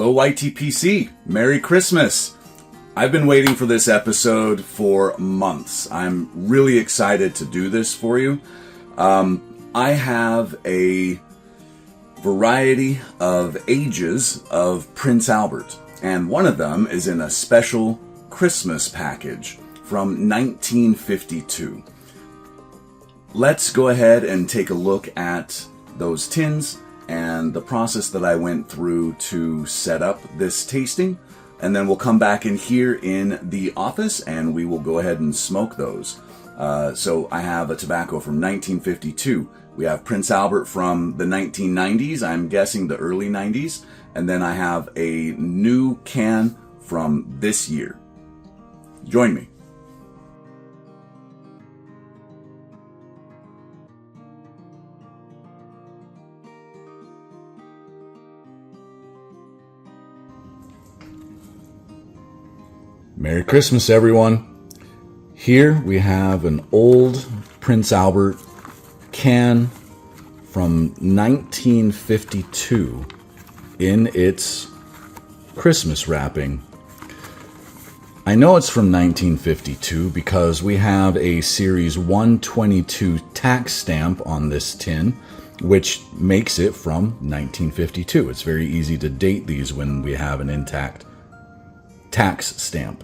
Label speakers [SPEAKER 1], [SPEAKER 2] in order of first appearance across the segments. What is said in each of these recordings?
[SPEAKER 1] Hello YTPC, Merry Christmas! I've been waiting for this episode for months. I'm really excited to do this for you. I have a variety of ages of Prince Albert, and one of them is in a special Christmas package from 1952. Let's go ahead and take a look at those tins and the process that I went through to set up this tasting, and then we'll come back in here in the office and we will go ahead and smoke those. So I have a tobacco from 1952. We have Prince Albert from the 1990s, I'm guessing the early 90s, and then I have a new can from this year. Join me. Merry Christmas, everyone. Here we have an old Prince Albert can from 1952 in its Christmas wrapping. I know it's from 1952 because we have a Series 122 tax stamp on this tin, which makes it from 1952. It's very easy to date these when we have an intact tax stamp.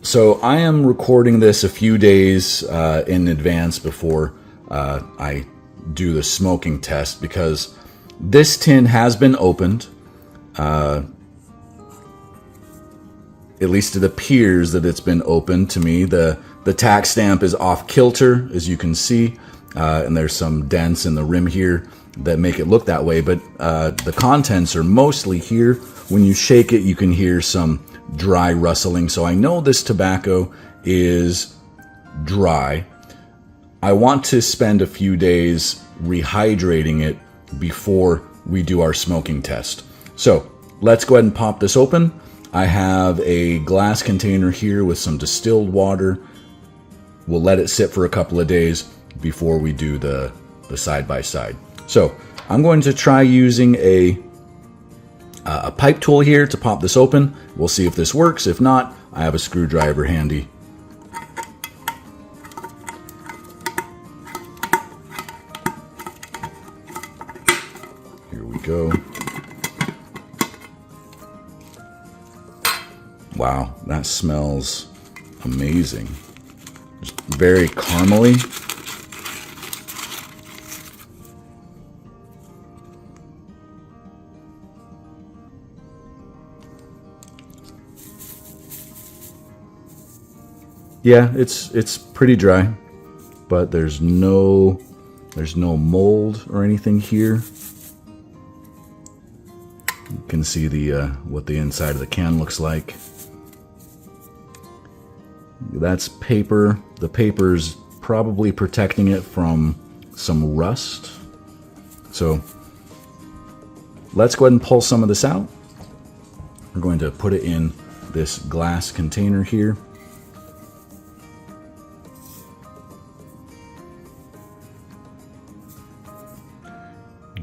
[SPEAKER 1] So I am recording this a few days in advance before I do the smoking test, because this tin has been opened. At least it appears that it's been opened to me. The tax stamp is off kilter, as you can see, and there's some dents in the rim here that make it look that way, but the contents are mostly here. When you shake it, you can hear some dry rustling, so I know this tobacco is dry. I want to spend a few days rehydrating it before we do our smoking test. So let's go ahead and pop this open. I have a glass container here with some distilled water. We'll let it sit for a couple of days before we do the side-by-side. So I'm going to try using a pipe tool here to pop this open. We'll see if this works. If not, I have a screwdriver handy. Here we go. Wow, that smells amazing. Just very caramely. Yeah, it's pretty dry, but there's no mold or anything here. You can see the what the inside of the can looks like. That's paper. The paper's probably protecting it from some rust. So let's go ahead and pull some of this out. We're going to put it in this glass container here.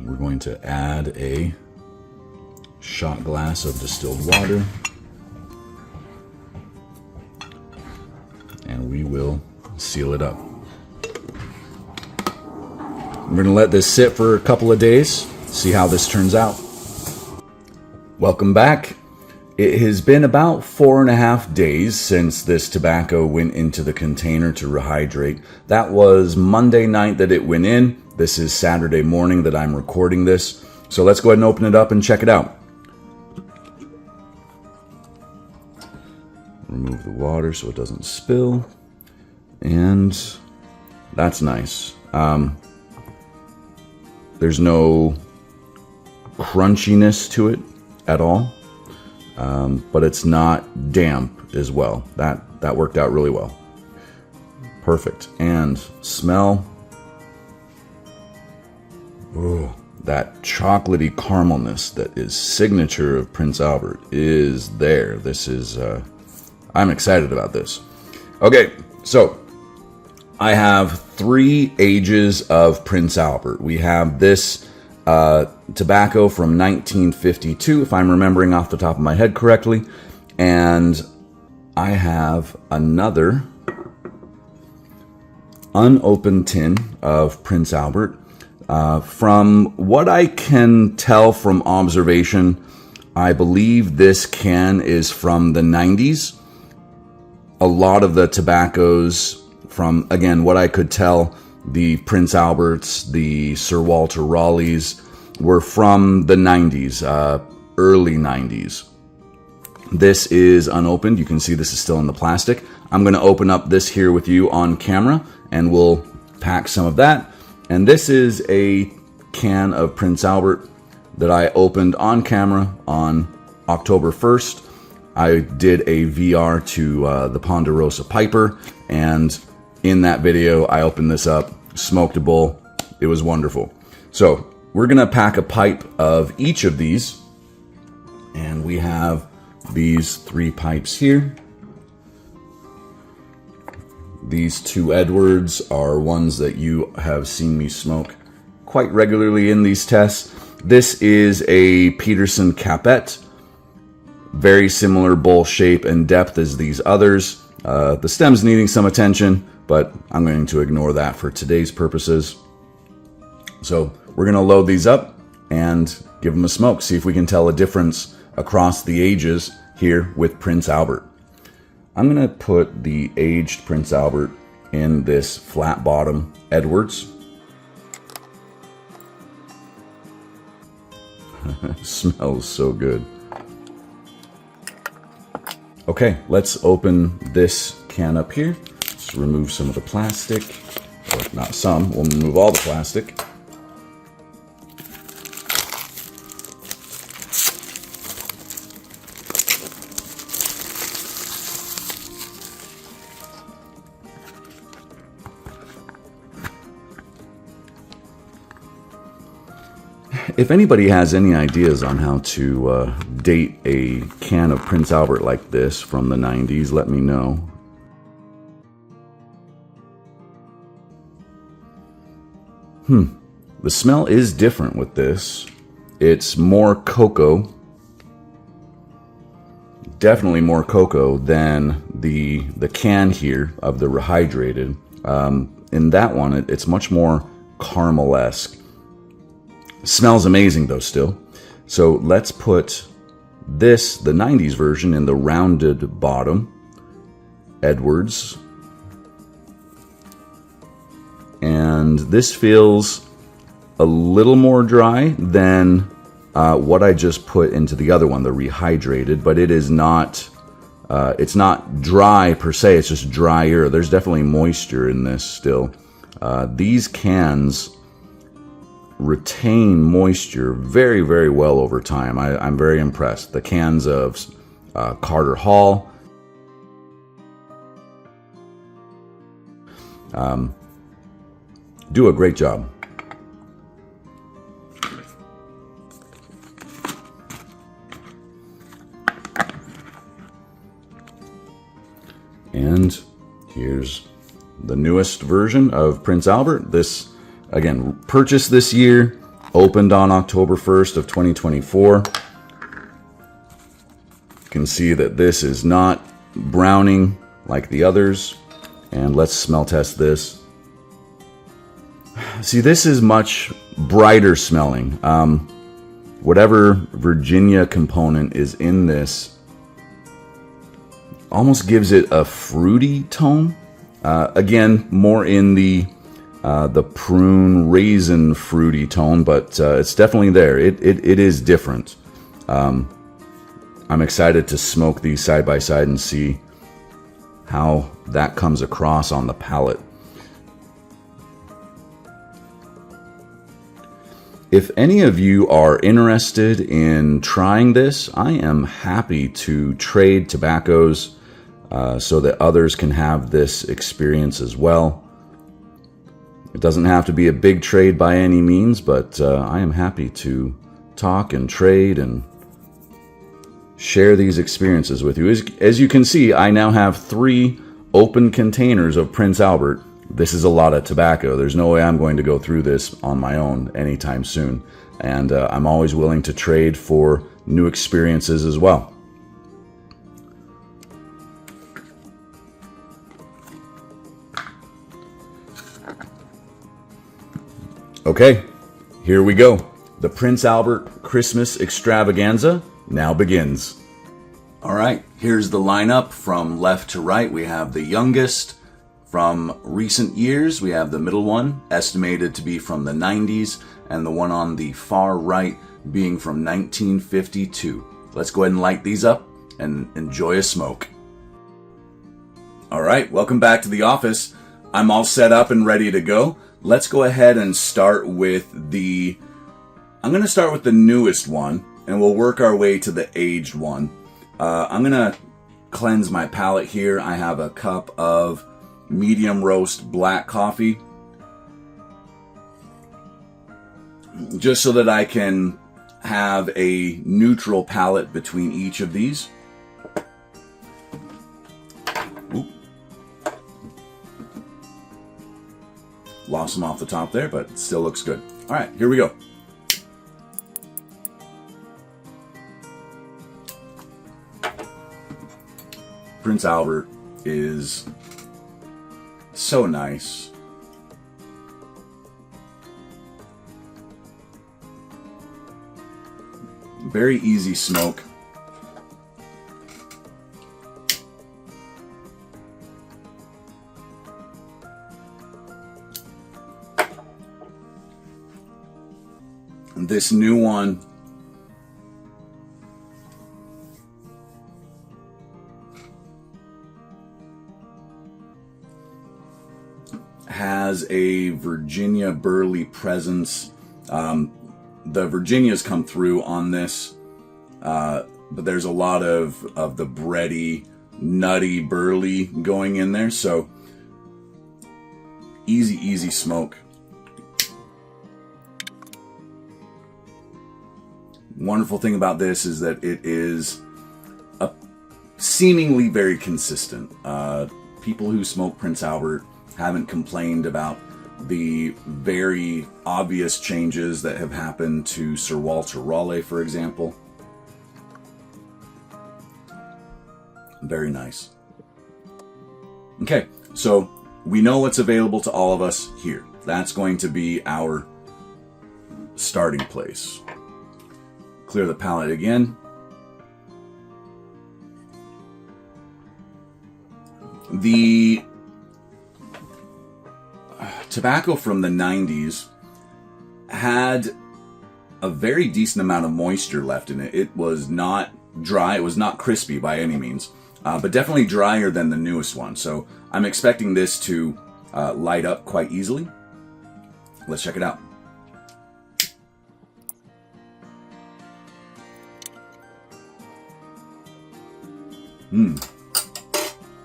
[SPEAKER 1] We're going to add a shot glass of distilled water, and we will seal it up. We're going to let this sit for a couple of days, see how this turns out. Welcome back. It has been about 4.5 days since this tobacco went into the container to rehydrate. That was Monday night that it went in. This is Saturday morning that I'm recording this. So let's go ahead and open it up and check it out. Remove the water so it doesn't spill. And that's nice. There's no crunchiness to it at all. But it's not damp as well. That worked out really well. Perfect. And smell. Oh, that chocolatey caramelness that is signature of Prince Albert is there. This is, I'm excited about this. Okay, so I have 3 ages of Prince Albert. We have this tobacco from 1952, if I'm remembering off the top of my head correctly. And I have another unopened tin of Prince Albert. From what I can tell from observation, I believe this can is from the 90s. A lot of the tobaccos from, again, what I could tell, the Prince Alberts, the Sir Walter Raleighs, were from the 90s, early 90s. This is unopened. You can see this is still in the plastic. I'm going to open up this here with you on camera, and we'll pack some of that. And this is a can of Prince Albert that I opened on camera on October 1st. I did a VR to the Ponderosa Piper, and in that video, I opened this up, smoked a bowl. It was wonderful. So we're going to pack a pipe of each of these, and we have these 3 pipes here. These 2 Edwards are ones that you have seen me smoke quite regularly in these tests. This is a Peterson Capet, very similar bowl shape and depth as these others. The stem's needing some attention, but I'm going to ignore that for today's purposes. So we're going to load these up and give them a smoke, see if we can tell a difference across the ages here with Prince Albert. I'm going to put the aged Prince Albert in this flat bottom Edwards. Smells so good. Okay, let's open this can up here. Let's remove some of the plastic. Or not some, we'll remove all the plastic. If anybody has any ideas on how to date a can of Prince Albert like this from the 90s, let me know. The smell is different with this. It's more cocoa. Definitely more cocoa than the can here of the rehydrated. In that one, it's much more caramel-esque. Smells amazing though still. So let's put this, the 90s version, in the rounded bottom Edwards. And this feels a little more dry than what I just put into the other one, the rehydrated, but it is not, it's not dry per se, it's just drier. There's definitely moisture in this still. These cans retain moisture very, very well over time. I'm very impressed. The cans of Carter Hall, do a great job. And here's the newest version of Prince Albert. This, again, purchased this year, opened on October 1st of 2024. You can see that this is not browning like the others. And let's smell test this. See, this is much brighter smelling. Whatever Virginia component is in this almost gives it a fruity tone. Again, more in the prune raisin fruity tone, but it's definitely there. It is different. I'm excited to smoke these side by side and see how that comes across on the palate. If any of you are interested in trying this, I am happy to trade tobaccos so that others can have this experience as well. It doesn't have to be a big trade by any means, but I am happy to talk and trade and share these experiences with you. As you can see, I now have 3 open containers of Prince Albert. This is a lot of tobacco. There's no way I'm going to go through this on my own anytime soon. and I'm always willing to trade for new experiences as well. Okay, here we go. The Prince Albert Christmas Extravaganza now begins. All right, here's the lineup from left to right. We have the youngest from recent years. We have the middle one, estimated to be from the 90s, and the one on the far right being from 1952. Let's go ahead and light these up and enjoy a smoke. All right, welcome back to the office. I'm all set up and ready to go. Let's go ahead and start with I'm going to start with the newest one, and we'll work our way to the aged one. I'm going to cleanse my palate here. I have a cup of medium roast black coffee, just so that I can have a neutral palate between each of these. Oop. Lost some off the top there, but it still looks good. All right, here we go. Prince Albert is so nice. Very easy smoke. This new one has a Virginia burley presence. The Virginias come through on this, but there's a lot of the bready, nutty burley going in there, so easy smoke. Wonderful thing about this is that it is seemingly very consistent. People who smoke Prince Albert haven't complained about the very obvious changes that have happened to Sir Walter Raleigh, for example. Very nice. Okay, so we know what's available to all of us here. That's going to be our starting place. Clear the palate again. The tobacco from the 90s had a very decent amount of moisture left in it. It was not dry, it was not crispy by any means, but definitely drier than the newest one. So I'm expecting this to light up quite easily. Let's check it out.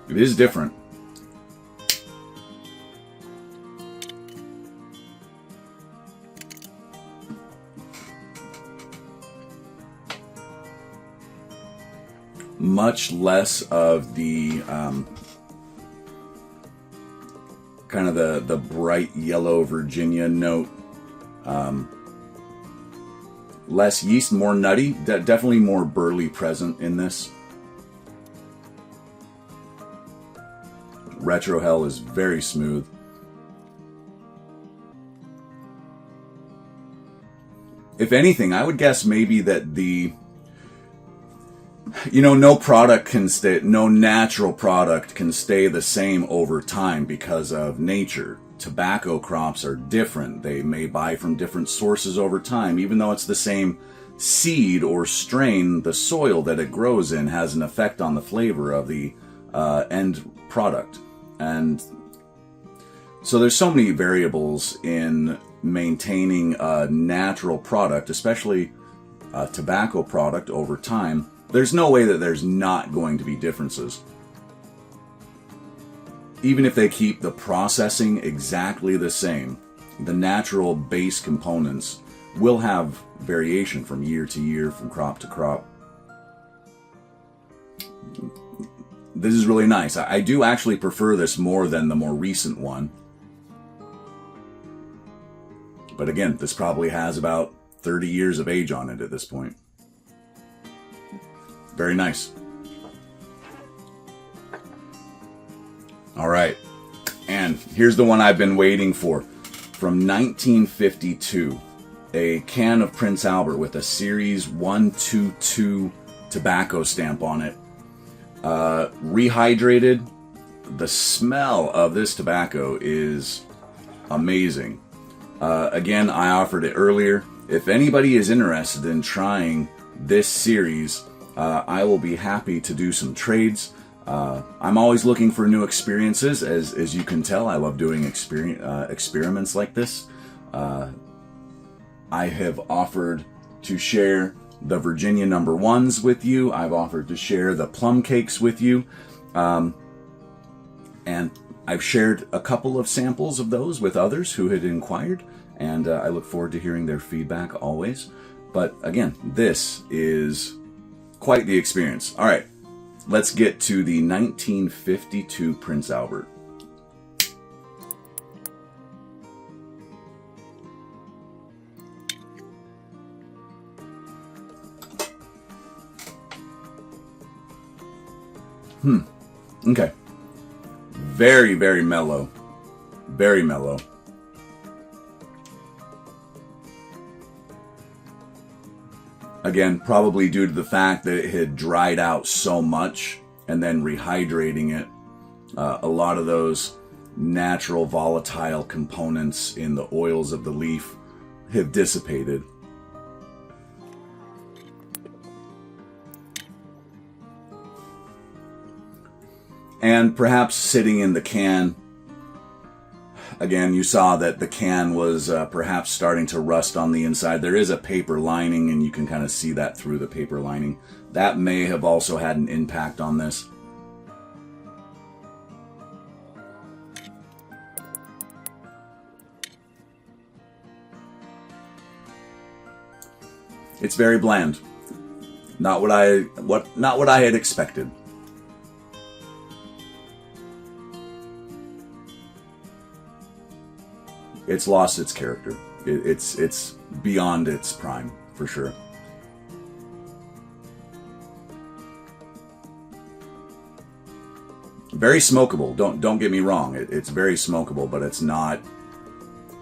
[SPEAKER 1] It is different. Much less of the kind of the bright yellow Virginia note. Less yeast, more nutty. Definitely more burley present in this. Retrohell is very smooth. If anything, I would guess maybe that no natural product can stay the same over time because of nature. Tobacco crops are different. They may buy from different sources over time. Even though it's the same seed or strain, the soil that it grows in has an effect on the flavor of the end product. And so there's so many variables in maintaining a natural product, especially a tobacco product over time. There's no way that there's not going to be differences. Even if they keep the processing exactly the same, the natural base components will have variation from year to year, from crop to crop. This is really nice. I do actually prefer this more than the more recent one. But again, this probably has about 30 years of age on it at this point. Very nice. All right. And here's the one I've been waiting for. From 1952, a can of Prince Albert with a Series 122 tobacco stamp on it. Rehydrated. The smell of this tobacco is amazing. Again, I offered it earlier. If anybody is interested in trying this series, I will be happy to do some trades. I'm always looking for new experiences. As you can tell, I love doing experiments like this. I have offered to share the Virginia number ones with you. I've offered to share the plum cakes with you. And I've shared a couple of samples of those with others who had inquired. And I look forward to hearing their feedback always. But again, this is quite the experience. All right. Let's get to the 1952 Prince Albert. Okay. Very, very mellow. Very mellow. Again, probably due to the fact that it had dried out so much and then rehydrating it. A lot of those natural volatile components in the oils of the leaf have dissipated. And perhaps sitting in the can, again, you saw that the can was perhaps starting to rust on the inside. There is a paper lining, and you can kind of see that through the paper lining. That may have also had an impact on this. It's very bland. Not what I had expected. It's lost its character. It's beyond its prime, for sure. Very smokable. Don't get me wrong. It's very smokable, but it's not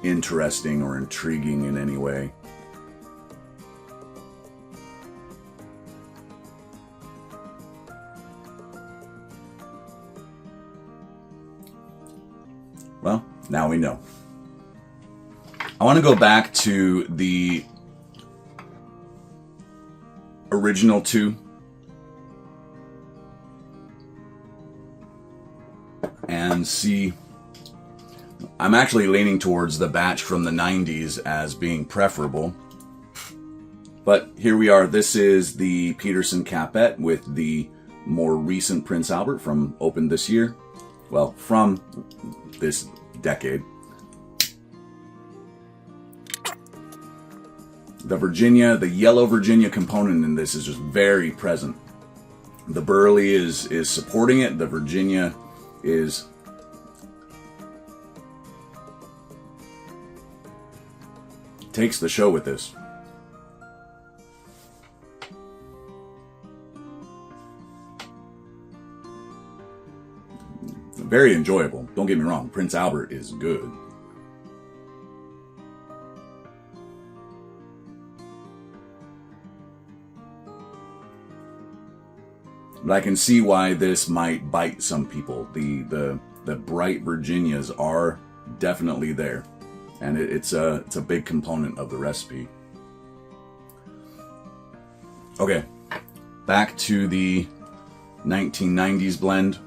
[SPEAKER 1] interesting or intriguing in any way. Well, now we know. I want to go back to the original two and see. I'm actually leaning towards the batch from the 90s as being preferable. But here we are. This is the Peterson Capette with the more recent Prince Albert from opened this year. Well, from this decade. The Virginia, the yellow Virginia component in this is just very present. The burley is supporting it. The Virginia is takes the show with this. Very enjoyable. Don't get me wrong. Prince Albert is good. But I can see why this might bite some people. The bright Virginias are definitely there, and it's a big component of the recipe. Okay, back to the 1990s blend.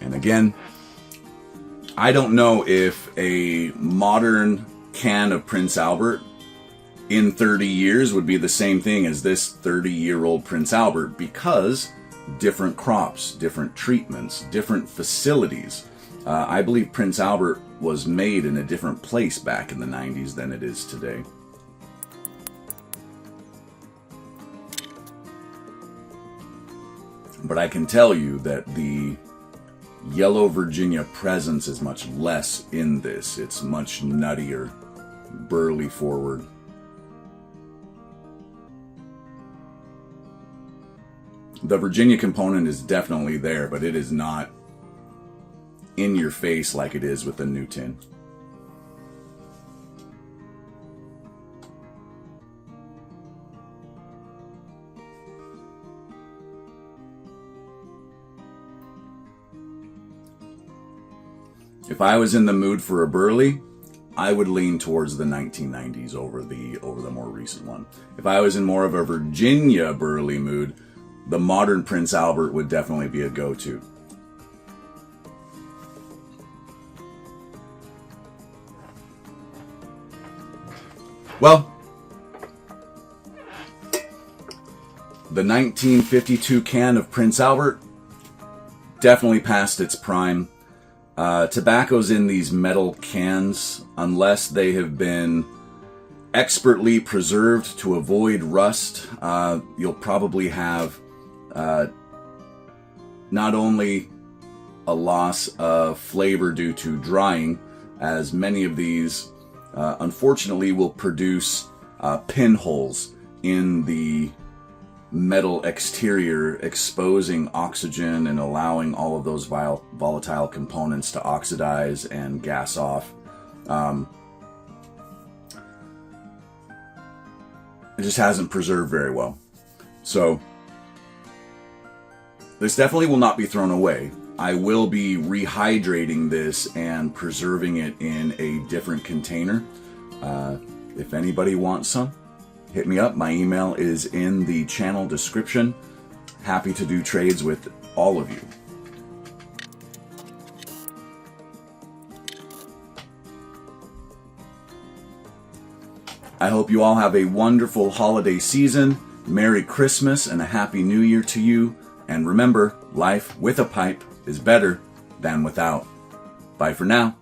[SPEAKER 1] And again, I don't know if a modern can of Prince Albert in 30 years would be the same thing as this 30-year-old Prince Albert, because different crops, different treatments, different facilities. I believe Prince Albert was made in a different place back in the 90s than it is today. But I can tell you that the yellow Virginia presence is much less in this. It's much nuttier, burly forward. The Virginia component is definitely there, but it is not in your face like it is with the new tin. If I was in the mood for a burly, I would lean towards the 1990s over the more recent one. If I was in more of a Virginia burly mood, the modern Prince Albert would definitely be a go-to. Well, the 1952 can of Prince Albert definitely passed its prime. Tobaccos in these metal cans, unless they have been expertly preserved to avoid rust, you'll probably have not only a loss of flavor due to drying, as many of these unfortunately will produce pinholes in the metal exterior, exposing oxygen and allowing all of those volatile components to oxidize and gas off. It just hasn't preserved very well. So this definitely will not be thrown away. I will be rehydrating this and preserving it in a different container. If anybody wants some, hit me up. My email is in the channel description. Happy to do trades with all of you. I hope you all have a wonderful holiday season. Merry Christmas and a Happy New Year to you. And remember, life with a pipe is better than without. Bye for now.